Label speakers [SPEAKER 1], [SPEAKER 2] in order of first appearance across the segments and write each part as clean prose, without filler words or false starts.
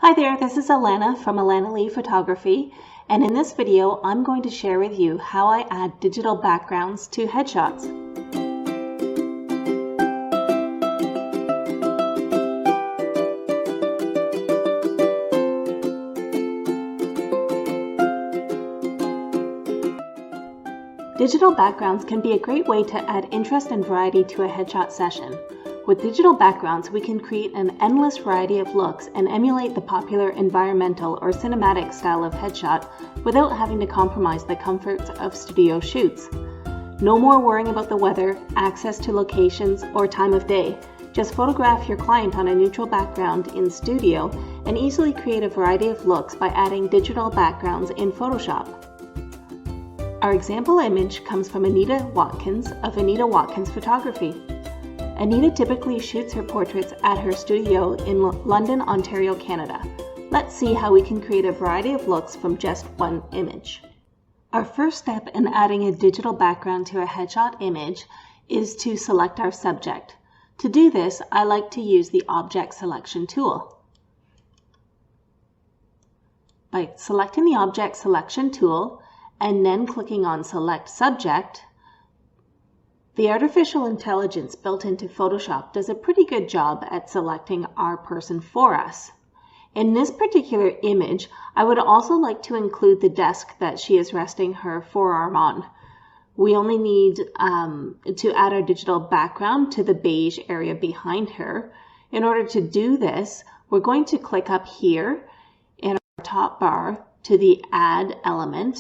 [SPEAKER 1] Hi there, this is Alana from Alana Lee Photography, and in this video I'm going to share with you how I add digital backgrounds to headshots. Digital backgrounds can be a great way to add interest and variety to a headshot session. With digital backgrounds, we can create an endless variety of looks and emulate the popular environmental or cinematic style of headshot without having to compromise the comforts of studio shoots. No more worrying about the weather, access to locations, or time of day. Just photograph your client on a neutral background in studio and easily create a variety of looks by adding digital backgrounds in Photoshop. Our example image comes from Anita Watkins of Anita Watkins Photography. Anita typically shoots her portraits at her studio in London, Ontario, Canada. Let's see how we can create a variety of looks from just one image. Our first step in adding a digital background to a headshot image is to select our subject. To do this, I like to use the Object Selection tool. By selecting the Object Selection tool and then clicking on Select Subject, the artificial intelligence built into Photoshop does a pretty good job at selecting our person for us. In this particular image, I would also like to include the desk that she is resting her forearm on. We only need to add our digital background to the beige area behind her. In order to do this, we're going to click up here in our top bar to the Add Element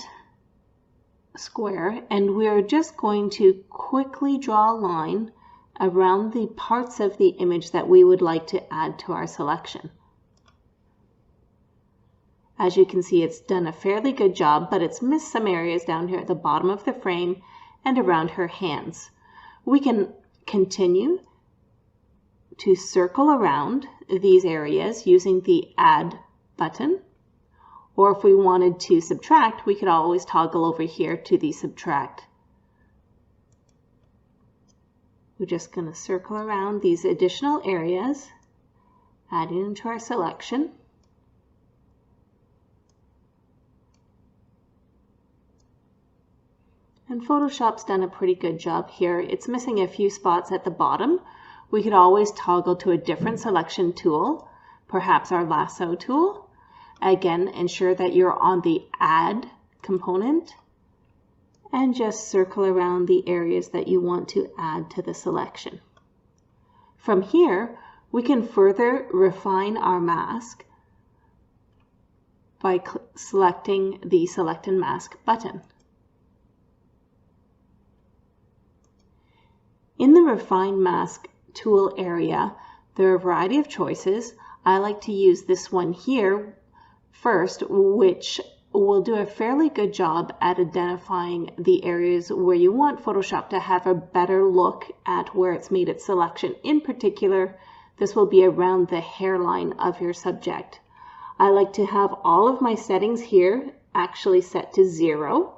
[SPEAKER 1] square, and we're just going to quickly draw a line around the parts of the image that we would like to add to our selection. As you can see, it's done a fairly good job, but it's missed some areas down here at the bottom of the frame and around her hands. We can continue to circle around these areas using the Add button. Or if we wanted to subtract, we could always toggle over here to the Subtract. We're just going to circle around these additional areas, adding them to our selection. And Photoshop's done a pretty good job here. It's missing a few spots at the bottom. We could always toggle to a different selection tool, perhaps our lasso tool. Again, ensure that you're on the Add component and just circle around the areas that you want to add to the selection. From here, we can further refine our mask by selecting the Select and Mask button. In the Refine Mask tool area, there are a variety of choices. I like to use this one here first, which will do a fairly good job at identifying the areas where you want Photoshop to have a better look at where it's made its selection. In particular, this will be around the hairline of your subject. I like to have all of my settings here actually set to 0,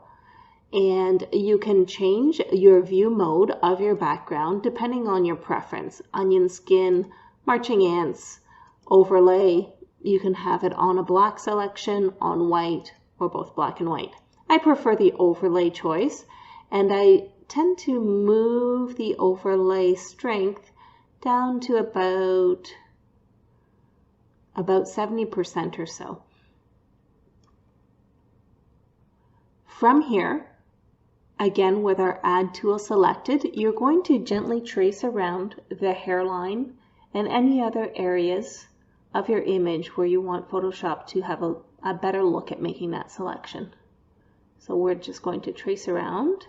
[SPEAKER 1] and you can change your view mode of your background depending on your preference. Onion skin, marching ants, overlay. You can have it on a black selection, on white, or both black and white. I prefer the overlay choice, and I tend to move the overlay strength down to about 70% or so. From here, again with our Add tool selected, you're going to gently trace around the hairline and any other areas of your image where you want Photoshop to have a better look at making that selection. So we're just going to trace around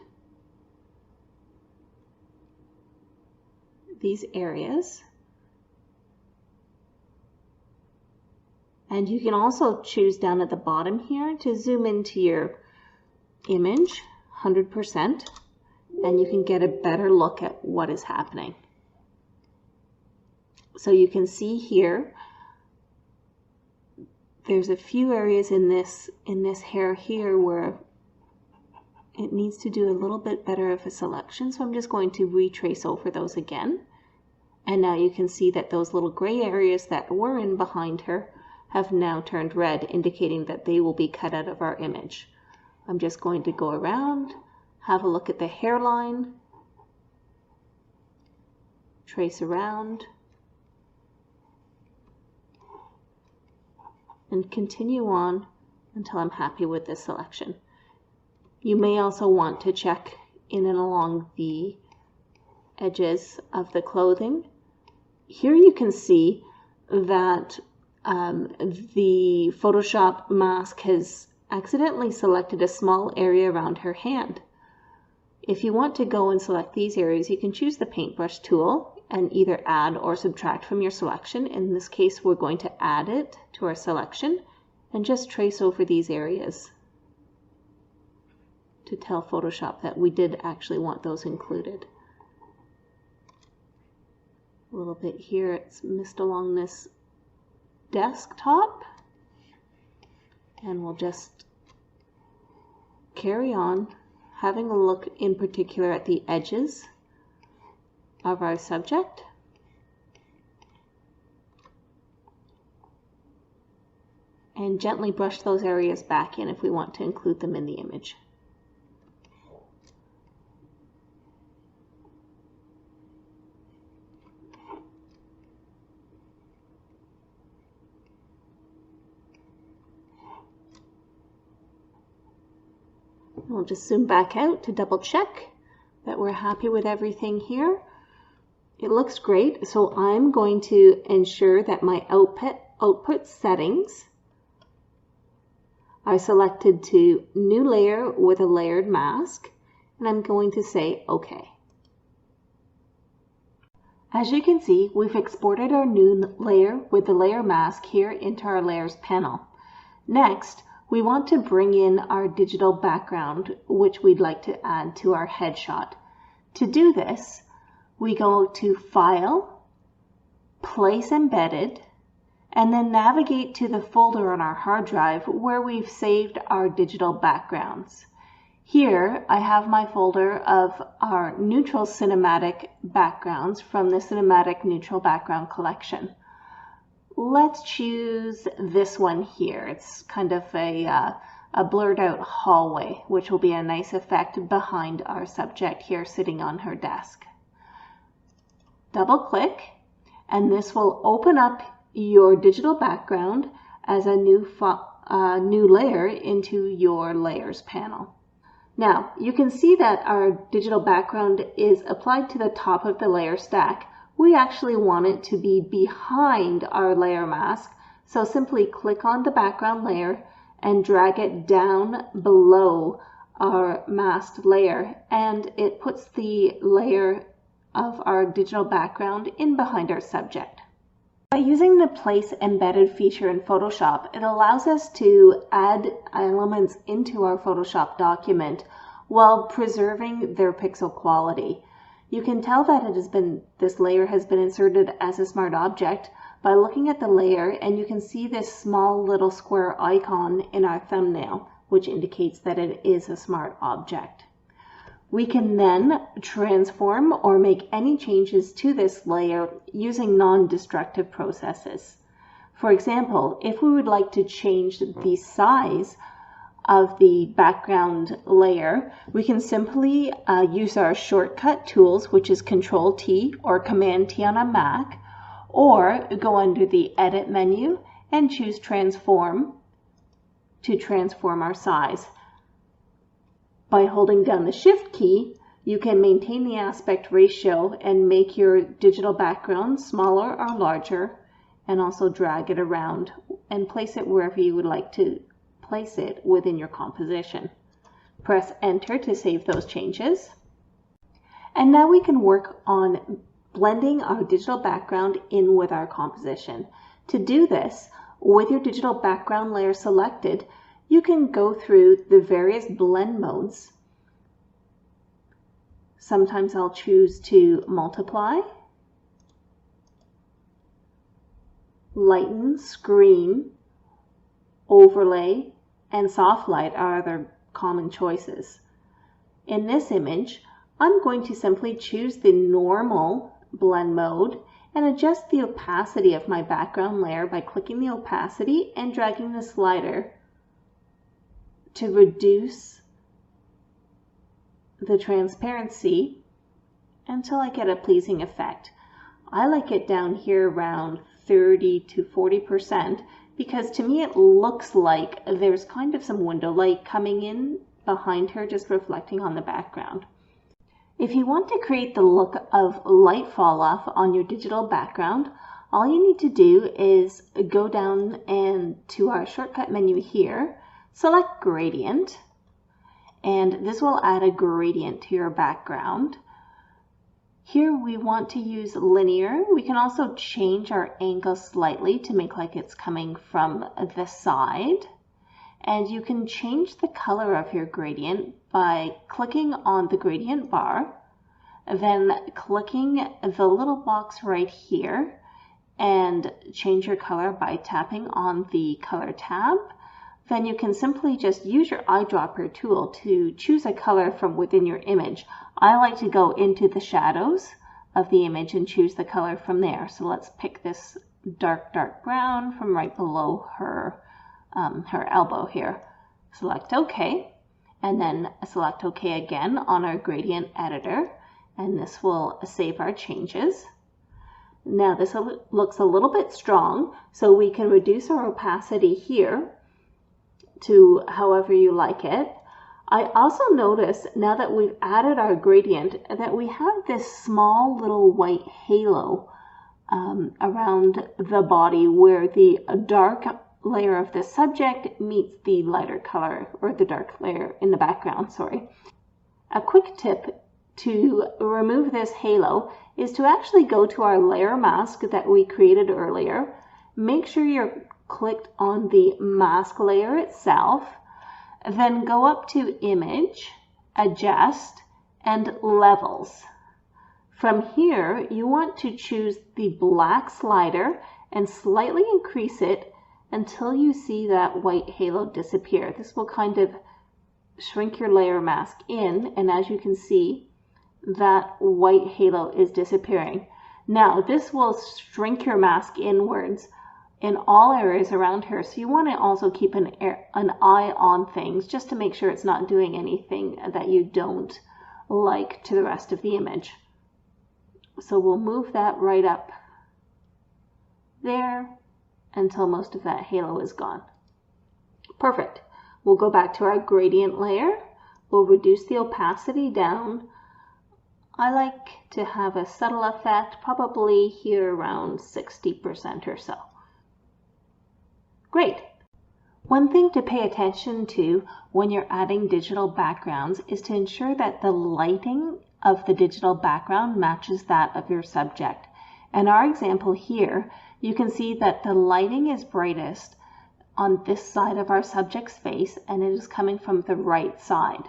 [SPEAKER 1] these areas. And you can also choose down at the bottom here to zoom into your image 100%, and you can get a better look at what is happening. So you can see here there's a few areas in this hair here where it needs to do a little bit better of a selection. So I'm just going to retrace over those again. And now you can see that those little gray areas that were in behind her have now turned red, indicating that they will be cut out of our image. I'm just going to go around, have a look at the hairline, trace around, and continue on until I'm happy with this selection. You may also want to check in and along the edges of the clothing. Here you can see that the Photoshop mask has accidentally selected a small area around her hand. If you want to go and select these areas, you can choose the paintbrush tool and either add or subtract from your selection. In this case, we're going to add it to our selection and just trace over these areas to tell Photoshop that we did actually want those included. A little bit here, it's missed along this desktop, and we'll just carry on having a look in particular at the edges of our subject. And gently brush those areas back in if we want to include them in the image. We'll just zoom back out to double check that we're happy with everything here. It looks great, so I'm going to ensure that my output settings are selected to new layer with a layered mask, and I'm going to say OK. As you can see, we've exported our new layer with the layer mask here into our layers panel. Next, we want to bring in our digital background, which we'd like to add to our headshot. To do this, we go to File, Place Embedded, and then navigate to the folder on our hard drive where we've saved our digital backgrounds. Here, I have my folder of our neutral cinematic backgrounds from the Cinematic Neutral Background Collection. Let's choose this one here. It's kind of a blurred out hallway, which will be a nice effect behind our subject here sitting on her desk. Double click, and this will open up your digital background as a new layer into your layers panel. Now, you can see that our digital background is applied to the top of the layer stack. We actually want it to be behind our layer mask, so simply click on the background layer and drag it down below our masked layer, and it puts the layer of our digital background in behind our subject. By using the Place Embedded feature in Photoshop, it allows us to add elements into our Photoshop document while preserving their pixel quality. You can tell that this layer has been inserted as a smart object by looking at the layer, and you can see this small little square icon in our thumbnail, which indicates that it is a smart object. We can then transform or make any changes to this layer using non-destructive processes. For example, if we would like to change the size of the background layer, we can simply use our shortcut tools, which is Control-T or Command-T on a Mac, or go under the Edit menu and choose Transform to transform our size. By holding down the Shift key, you can maintain the aspect ratio and make your digital background smaller or larger, and also drag it around and place it wherever you would like to place it within your composition. Press Enter to save those changes. And now we can work on blending our digital background in with our composition. To do this, with your digital background layer selected, you can go through the various blend modes. Sometimes I'll choose to multiply, lighten, screen, overlay, and soft light are other common choices. In this image, I'm going to simply choose the normal blend mode and adjust the opacity of my background layer by clicking the opacity and dragging the slider to reduce the transparency until I get a pleasing effect. I like it down here around 30 to 40% because to me it looks like there's kind of some window light coming in behind her, just reflecting on the background. If you want to create the look of light fall off on your digital background, all you need to do is go down and to our shortcut menu here, select gradient, and this will add a gradient to your background. Here we want to use linear. We can also change our angle slightly to make like it's coming from the side. And you can change the color of your gradient by clicking on the gradient bar, then clicking the little box right here and change your color by tapping on the color tab. Then you can simply just use your eyedropper tool to choose a color from within your image. I like to go into the shadows of the image and choose the color from there. So let's pick this dark brown from right below her elbow here. Select OK, and then select OK again on our gradient editor, and this will save our changes. Now this looks a little bit strong, so we can reduce our opacity here to however you like it. I also notice now that we've added our gradient that we have this small little white halo around the body where the dark layer of the subject meets the lighter color, or the dark layer in the background, sorry. A quick tip to remove this halo is to actually go to our layer mask that we created earlier. Make sure you're clicked on the mask layer itself, then go up to Image, Adjust, and Levels. From here, you want to choose the black slider and slightly increase it until you see that white halo disappear. This will kind of shrink your layer mask in, and as you can see, that white halo is disappearing. Now, this will shrink your mask inwards in all areas around her, so you want to also keep an eye on things just to make sure it's not doing anything that you don't like to the rest of the image. So we'll move that right up there until most of that halo is gone. Perfect. We'll go back to our gradient layer. We'll reduce the opacity down. I like to have a subtle effect, probably here around 60% or so. Great. One thing to pay attention to when you're adding digital backgrounds is to ensure that the lighting of the digital background matches that of your subject. In our example here, you can see that the lighting is brightest on this side of our subject's face, and it is coming from the right side.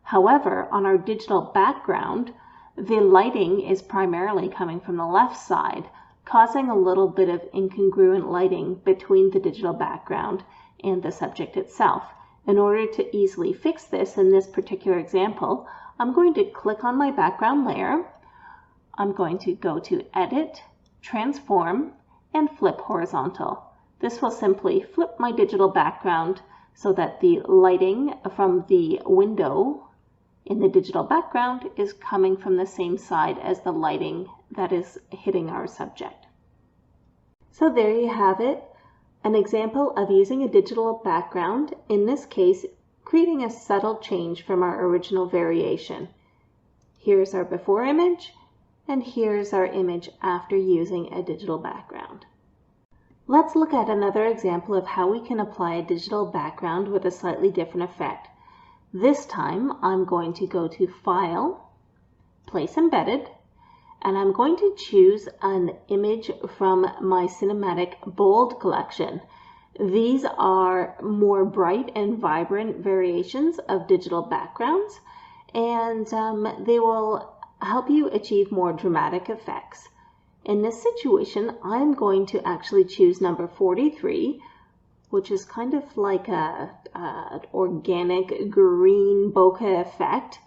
[SPEAKER 1] However, on our digital background, the lighting is primarily coming from the left side, causing a little bit of incongruent lighting between the digital background and the subject itself. In order to easily fix this in this particular example, I'm going to click on my background layer. I'm going to go to Edit, Transform, and Flip Horizontal. This will simply flip my digital background so that the lighting from the window in the digital background is coming from the same side as the lighting that is hitting our subject. So there you have it, an example of using a digital background, in this case creating a subtle change from our original variation. Here's our before image, and here's our image after using a digital background. Let's look at another example of how we can apply a digital background with a slightly different effect. This time I'm going to go to File, Place Embedded, and I'm going to choose an image from my Cinematic Bold collection. These are more bright and vibrant variations of digital backgrounds, and they will help you achieve more dramatic effects. In this situation, I'm going to actually choose number 43, which is kind of like an organic green bokeh effect.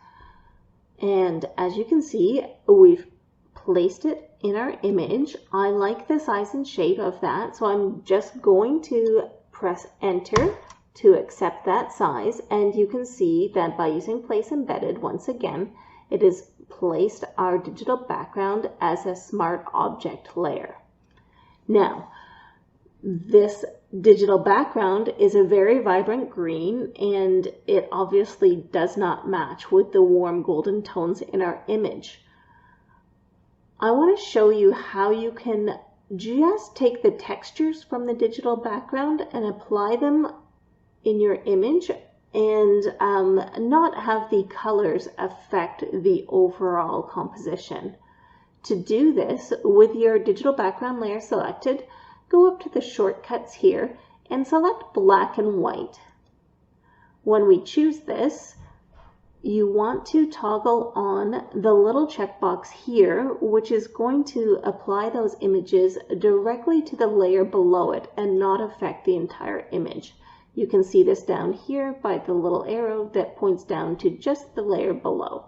[SPEAKER 1] And as you can see, we've placed it in our image. I like the size and shape of that, so I'm just going to press enter to accept that size, and you can see that by using place embedded, once again, it has placed our digital background as a smart object layer. Now, this digital background is a very vibrant green, and it obviously does not match with the warm golden tones in our image. I want to show you how you can just take the textures from the digital background and apply them in your image and not have the colors affect the overall composition. To do this, with your digital background layer selected, go up to the shortcuts here and select black and white. When we choose this, you want to toggle on the little checkbox here, which is going to apply those images directly to the layer below it and not affect the entire image. You can see this down here by the little arrow that points down to just the layer below.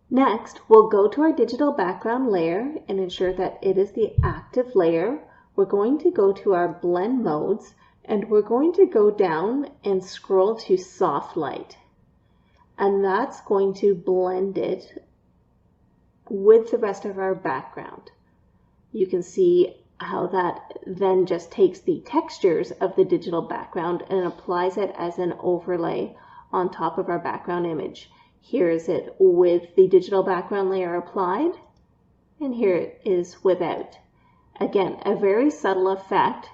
[SPEAKER 1] Next, we'll go to our digital background layer and ensure that it is the active layer. We're going to go to our blend modes, and we're going to go down and scroll to soft light. And that's going to blend it with the rest of our background. You can see how that then just takes the textures of the digital background and applies it as an overlay on top of our background image. Here is it with the digital background layer applied, and here it is without. Again, a very subtle effect,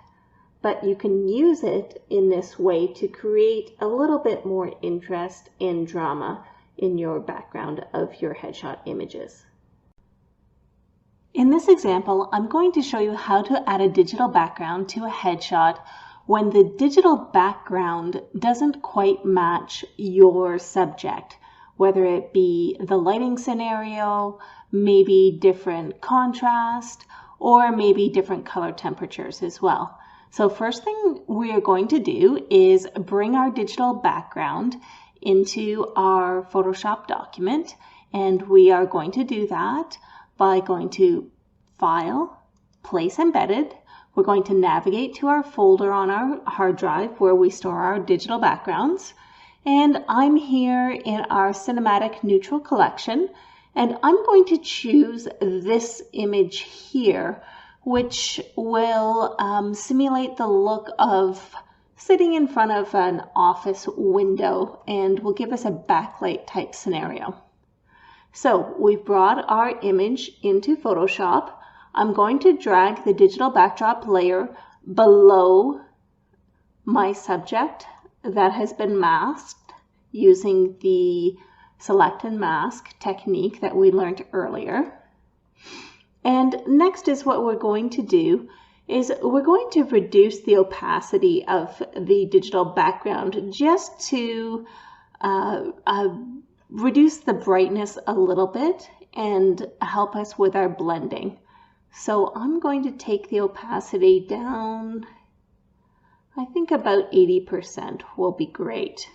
[SPEAKER 1] but you can use it in this way to create a little bit more interest and drama in your background of your headshot images. In this example, I'm going to show you how to add a digital background to a headshot when the digital background doesn't quite match your subject, whether it be the lighting scenario, maybe different contrast, or maybe different color temperatures as well. So first thing we are going to do is bring our digital background into our Photoshop document, and we are going to do that by going to File, Place Embedded. We're going to navigate to our folder on our hard drive where we store our digital backgrounds. And I'm here in our Cinematic Neutral collection, and I'm going to choose this image here, which will simulate the look of sitting in front of an office window and will give us a backlight type scenario. So we've brought our image into Photoshop. I'm going to drag the digital backdrop layer below my subject that has been masked using the select and mask technique that we learned earlier. And next is what we're going to do is we're going to reduce the opacity of the digital background just to reduce the brightness a little bit and help us with our blending. So I'm going to take the opacity down, I think about 80% will be great.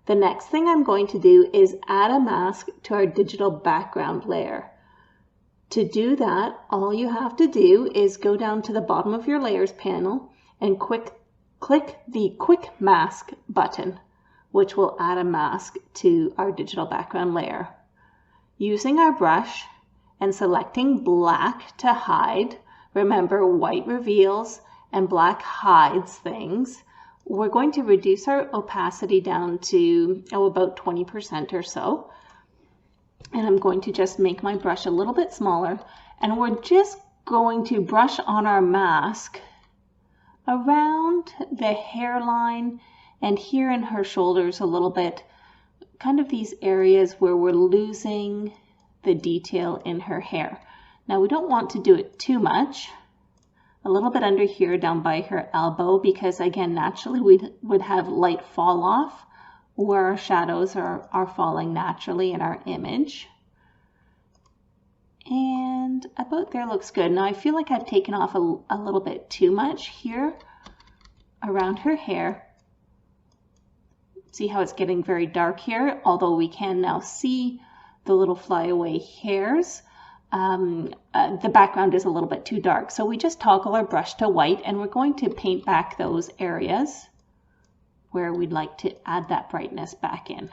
[SPEAKER 1] The next thing I'm going to do is add a mask to our digital background layer. To do that, all you have to do is go down to the bottom of your layers panel and click the quick mask button, which will add a mask to our digital background layer. Using our brush and selecting black to hide, remember white reveals and black hides things, we're going to reduce our opacity down to about 20% or so. And I'm going to just make my brush a little bit smaller, and we're just going to brush on our mask around the hairline and here in her shoulders a little bit, kind of these areas where we're losing the detail in her hair. Now we don't want to do it too much, a little bit under here down by her elbow, because again, naturally we would have light fall off where our shadows are falling naturally in our image. And about there looks good. Now I feel like I've taken off a little bit too much here around her hair. See how it's getting very dark here, although we can now see the little flyaway hairs. the background is a little bit too dark. So we just toggle our brush to white, and we're going to paint back those areas where we'd like to add that brightness back in.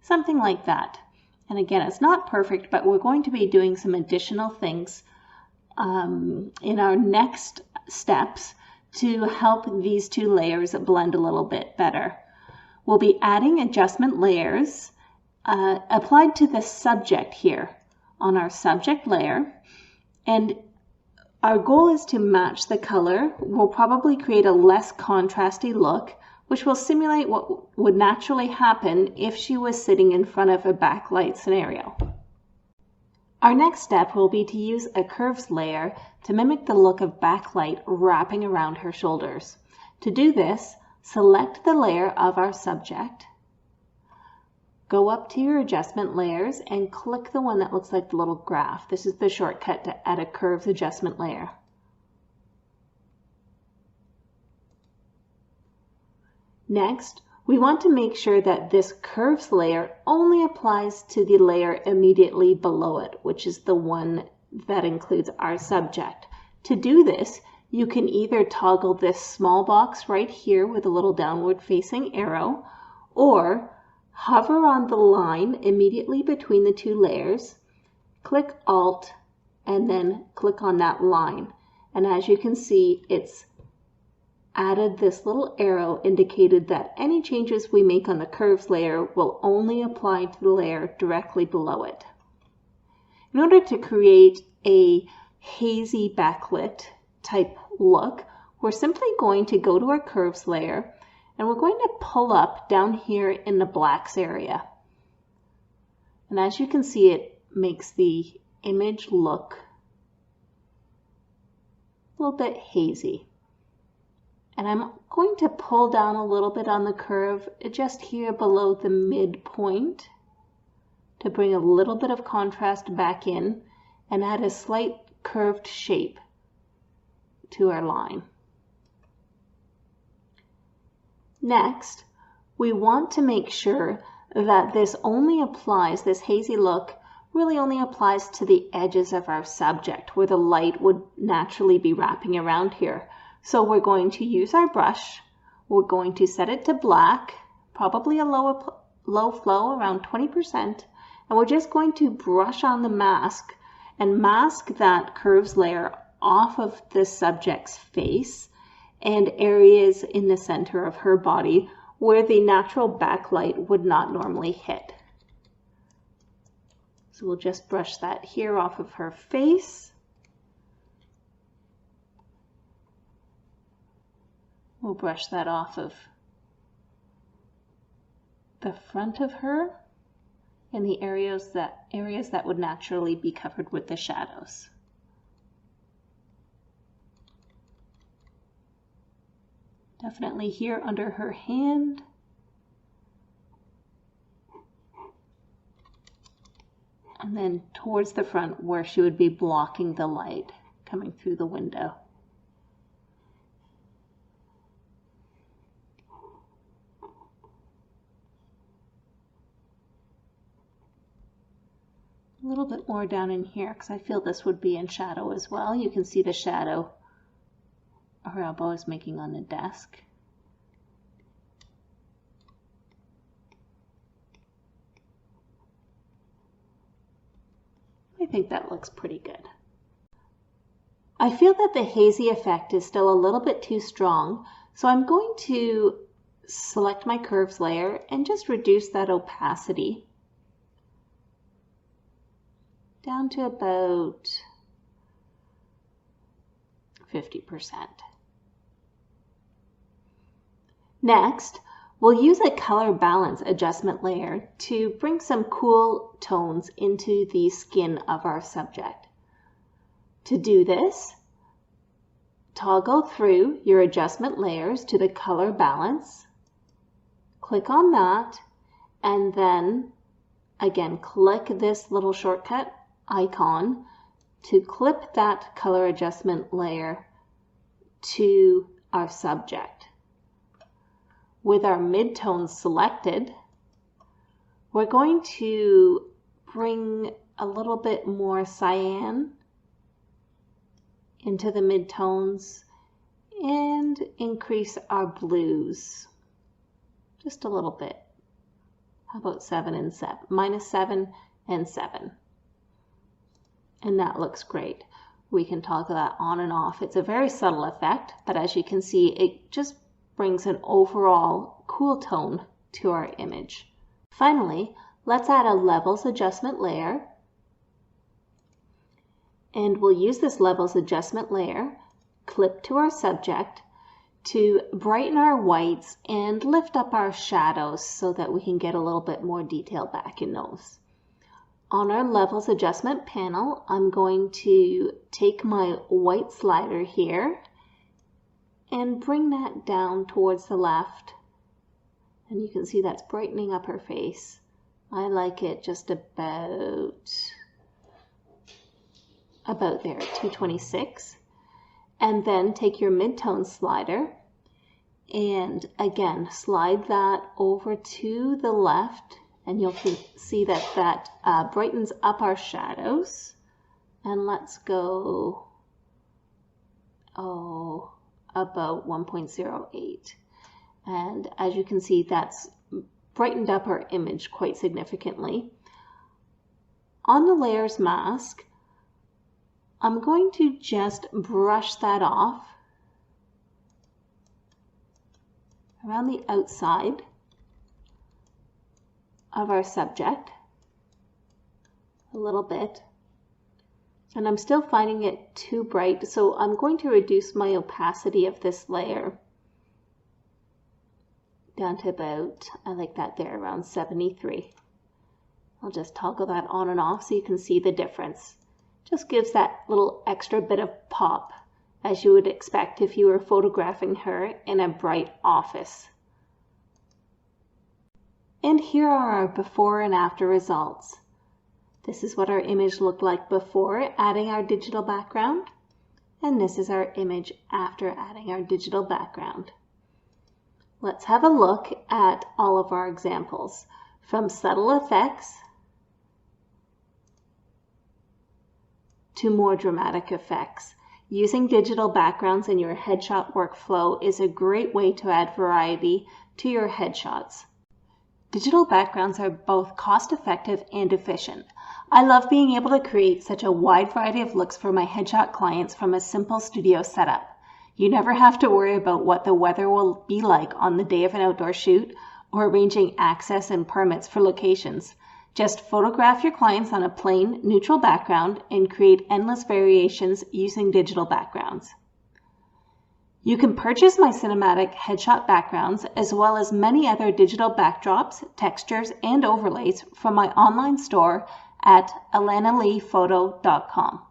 [SPEAKER 1] Something like that. And again, it's not perfect, but we're going to be doing some additional things in our next steps to help these two layers blend a little bit better. We'll be adding adjustment layers applied to the subject here on our subject layer, and our goal is to match the color. We'll probably create a less contrasty look, which will simulate what would naturally happen if she was sitting in front of a backlight scenario. Our next step will be to use a curves layer to mimic the look of backlight wrapping around her shoulders. To do this, select the layer of our subject, go up to your adjustment layers and click the one that looks like the little graph. This is the shortcut to add a curves adjustment layer. Next, we want to make sure that this curves layer only applies to the layer immediately below it, which is the one that includes our subject. To do this, you can either toggle this small box right here with a little downward facing arrow, or hover on the line immediately between the two layers, click Alt, and then click on that line. And as you can see, it's added this little arrow indicated that any changes we make on the curves layer will only apply to the layer directly below it. In order to create a hazy backlit type look, we're simply going to go to our curves layer and we're going to pull up down here in the blacks area. And as you can see, it makes the image look a little bit hazy. And I'm going to pull down a little bit on the curve just here below the midpoint to bring a little bit of contrast back in and add a slight curved shape to our line. Next, we want to make sure that this hazy look really only applies to the edges of our subject where the light would naturally be wrapping around here. So we're going to use our brush, we're going to set it to black, probably a low flow, around 20%, and we're just going to brush on the mask and mask that curves layer off of the subject's face and areas in the center of her body where the natural backlight would not normally hit. So we'll just brush that here off of her face. We'll brush that off of the front of her in the areas that would naturally be covered with the shadows. Definitely here under her hand. And then towards the front where she would be blocking the light coming through the window. A little bit more down in here because I feel this would be in shadow as well. You can see the shadow her elbow is making on the desk. I think that looks pretty good. I feel that the hazy effect is still a little bit too strong, so I'm going to select my curves layer and just reduce that opacity down to about 50%. Next, we'll use a color balance adjustment layer to bring some cool tones into the skin of our subject. To do this, toggle through your adjustment layers to the color balance, click on that, and then again click this little shortcut icon to clip that color adjustment layer to our subject. With our midtones selected, We're going to bring a little bit more cyan into the midtones and increase our blues just a little bit. How about 7 and 7? -7 and 7. And that looks great. We can toggle that on and off. It's a very subtle effect, but as you can see, it just brings an overall cool tone to our image. Finally, let's add a levels adjustment layer. And we'll use this levels adjustment layer, clip to our subject, to brighten our whites and lift up our shadows so that we can get a little bit more detail back in those. On our levels adjustment panel, I'm going to take my white slider here and bring that down towards the left. And you can see that's brightening up her face. I like it just about there, 226. And then take your midtone slider and again slide that over to the left, and you'll see that that brightens up our shadows. And let's go about 1.08. And as you can see, that's brightened up our image quite significantly. On the layers mask, I'm going to just brush that off around the outside of our subject a little bit. And I'm still finding it too bright, so I'm going to reduce my opacity of this layer down to about, I like that there, around 73. I'll just toggle that on and off so you can see the difference. Just gives that little extra bit of pop, as you would expect if you were photographing her in a bright office. And here are our before and after results. This is what our image looked like before adding our digital background, and this is our image after adding our digital background. Let's have a look at all of our examples, from subtle effects to more dramatic effects. Using digital backgrounds in your headshot workflow is a great way to add variety to your headshots. Digital backgrounds are both cost-effective and efficient. I love being able to create such a wide variety of looks for my headshot clients from a simple studio setup. You never have to worry about what the weather will be like on the day of an outdoor shoot or arranging access and permits for locations. Just photograph your clients on a plain, neutral background and create endless variations using digital backgrounds. You can purchase my cinematic headshot backgrounds as well as many other digital backdrops, textures, and overlays from my online store at alanaleephoto.com.